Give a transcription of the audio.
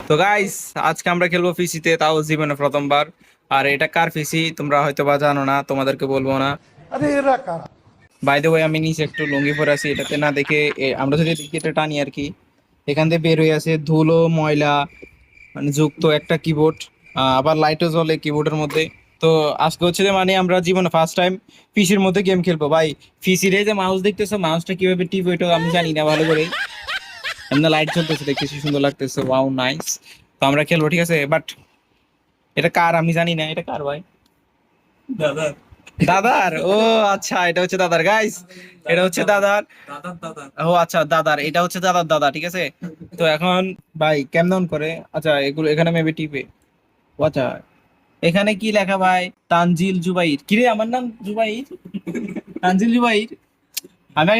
তো গাইস, আজকে আমরা খেলবো পিসিতে, তাও জীবনে প্রথমবার। আর এটা কার পিসি তোমরা হয়তো বা জানো না, তোমাদেরকে বলবো না। আরে এরা কারা? বাই দ্য ওয়ে, আমি নিচে একটু লুঙ্গি পরে আছি, এটাতে না দেখে আমরা যদি দেখি এটা টানি আর কি, এখান থেকে বের হয়ে আছে ধুলো ময়লা মানে যুক্ত একটা কিবোর্ড। আবার লাইটও জ্বলে কিবোর্ডের মধ্যে। তো আজকে হচ্ছে যে মানে আমরা জীবনে ফার্স্ট টাইম পিসির মধ্যে গেম খেলবো ভাই। পিসির এই যে মাউস দেখতেছো, মাউসটা কিভাবে টিপ ওইটা আমি জানি না ভালো করে। এমনি লাইট জ্বলতেছে, দেখতেছি সুন্দর লাগতেছে, ওয়াও নাইস। তো আমরা খেলবো, ঠিক আছে, বাট এটা কার আমি জানি না, এটা কার ভাই? দাদার। দাদার, ও আচ্ছা, এটা হচ্ছে দাদার গাইস। এটা হচ্ছে দাদার। ও আচ্ছা, দাদার, এটা হচ্ছে দাদার দাদা, ঠিক আছে। তো এখন ভাই কেমন অন করে? আচ্ছা, এগুলো এখানে মেবি টিপে। ও আচ্ছা, এখানে কি লেখা ভাই? তানজিল জুবাইর, কিরে আমার নাম জুবাইর? তানজিল জুবাইর। আমি